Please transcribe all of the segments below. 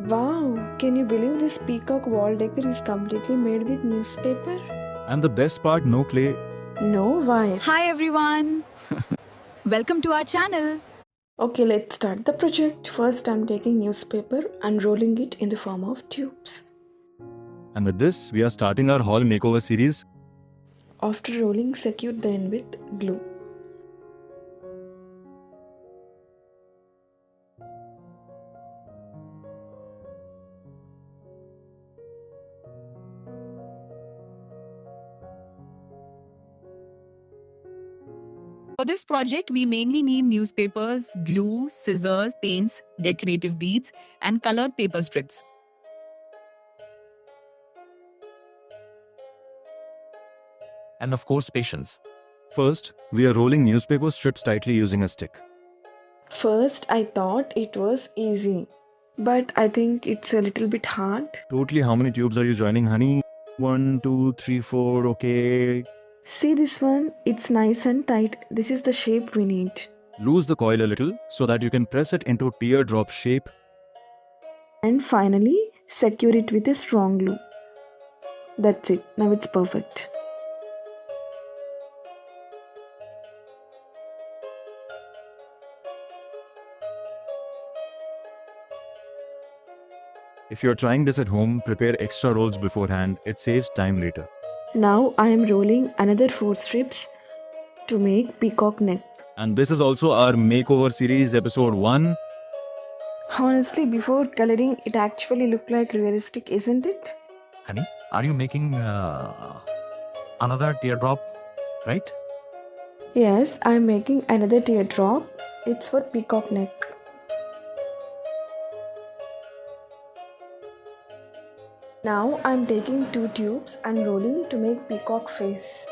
Wow, can you believe this Peacock Wall Decor is completely made with newspaper? And the best part, no clay. No wire. Hi everyone! Welcome to our channel. Okay, let's start the project. First, I'm taking newspaper and rolling it in the form of tubes. And with this, we are starting our hall makeover series. After rolling, secure the end with glue. For this project, we mainly need newspapers, glue, scissors, paints, decorative beads, and colored paper strips. And of course, patience. First, we are rolling newspaper strips tightly using a stick. First, I thought it was easy, but I think it's a little bit hard. Totally, how many tubes are you joining, honey? 1, 2, 3, 4, okay. See this one? It's nice and tight. This is the shape we need. Loose the coil a little so that you can press it into teardrop shape. And finally, secure it with a strong glue. That's it. Now it's perfect. If you're trying this at home, prepare extra rolls beforehand. It saves time later. Now I am rolling another 4 strips to make peacock neck. And this is also our makeover series episode 1. Honestly, before coloring, it actually looked like realistic, isn't it? Honey, are you making another teardrop, right? Yes, I am making another teardrop. It's for peacock neck. Now I am taking 2 tubes and rolling to make peacock face.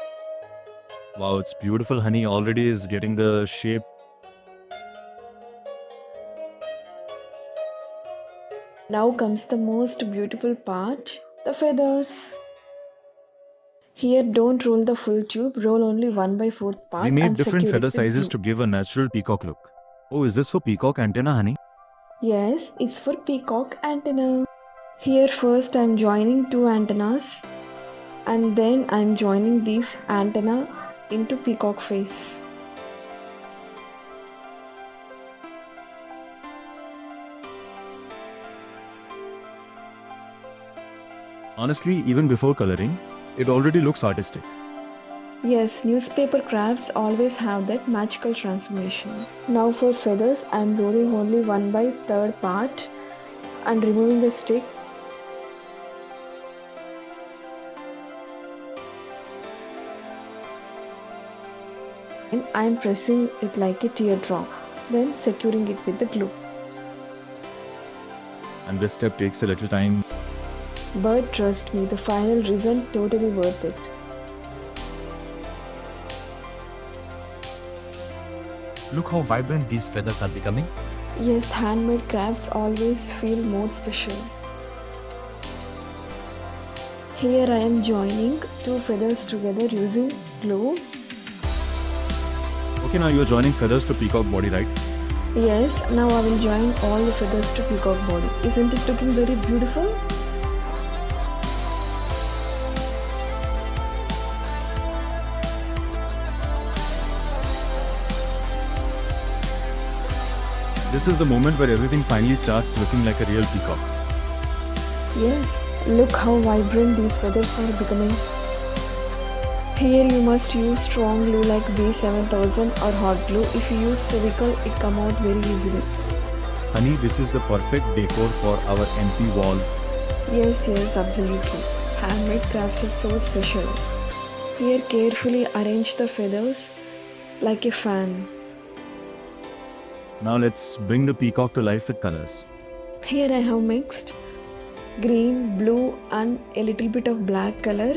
Wow, it's beautiful, honey. Already is getting the shape. Now comes the most beautiful part, the feathers. Here don't roll the full tube, roll only 1/4 part. We made and different secure feather it with sizes glue. to give a natural peacock look. Oh, is this for peacock antenna, honey? Yes, it's for peacock antenna. Here first I'm joining 2 antennas and then I'm joining these antenna into peacock face. Honestly, even before coloring, it already looks artistic. Yes, newspaper crafts always have that magical transformation. Now for feathers, I'm rolling only 1/3 part and removing the stick. And I'm pressing it like a teardrop, then securing it with the glue. And this step takes a little time. But trust me, the final result totally worth it. Look how vibrant these feathers are becoming. Yes, handmade crafts always feel more special. Here I am joining 2 feathers together using glue. Okay, now you're joining feathers to peacock body, right? Yes, now I will join all the feathers to peacock body. Isn't it looking very beautiful? This is the moment where everything finally starts looking like a real peacock. Yes, look how vibrant these feathers are becoming. Here you must use strong glue like B7000 or hot glue. If you use Fevicol, it come out very easily. Honey, this is the perfect decor for our empty wall. Yes, absolutely. Handmade crafts are so special. Here carefully arrange the feathers like a fan. Now let's bring the peacock to life with colors. Here I have mixed green, blue and a little bit of black color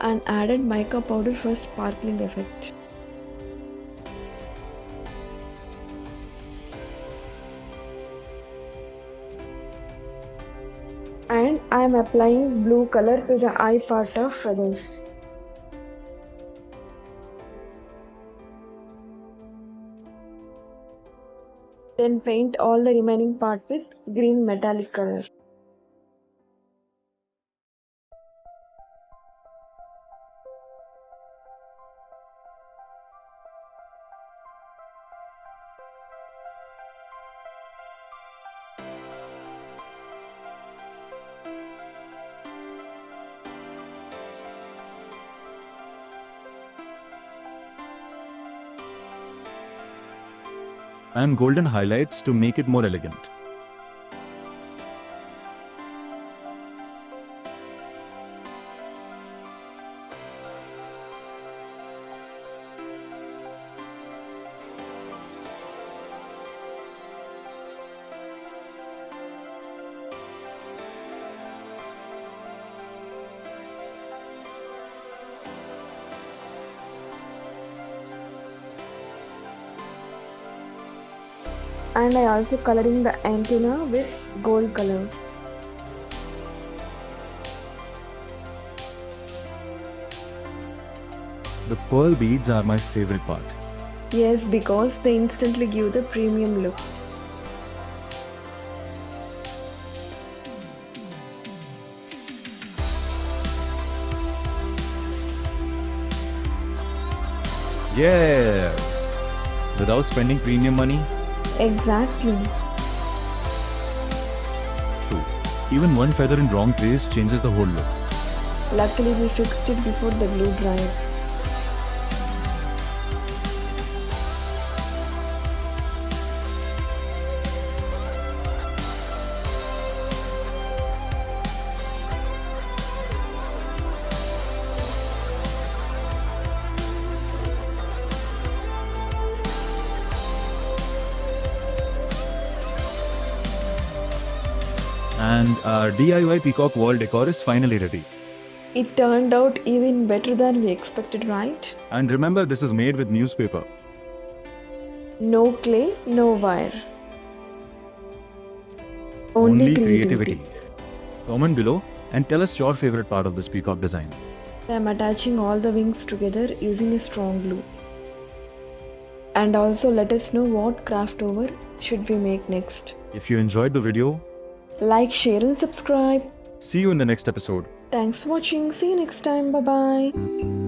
and added mica powder for sparkling effect. And I am applying blue color to the eye part of feathers. Then paint all the remaining part with green metallic color. And golden highlights to make it more elegant. And I also coloring the antenna with gold color. The pearl beads are my favorite part. Yes, because they instantly give the premium look. Yes! Without spending premium money? Exactly. True. Even one feather in wrong place changes the whole look. Luckily we fixed it before the glue dried. And our DIY Peacock Wall Decor is finally ready. It turned out even better than we expected, right? And remember, this is made with newspaper. No clay, no wire. Only creativity. Comment below and tell us your favorite part of this peacock design. I am attaching all the wings together using a strong glue. And also let us know what craft over should we make next. If you enjoyed the video, Like, share and subscribe. see you in the next episode. Thanks for watching. See you next time. Bye bye.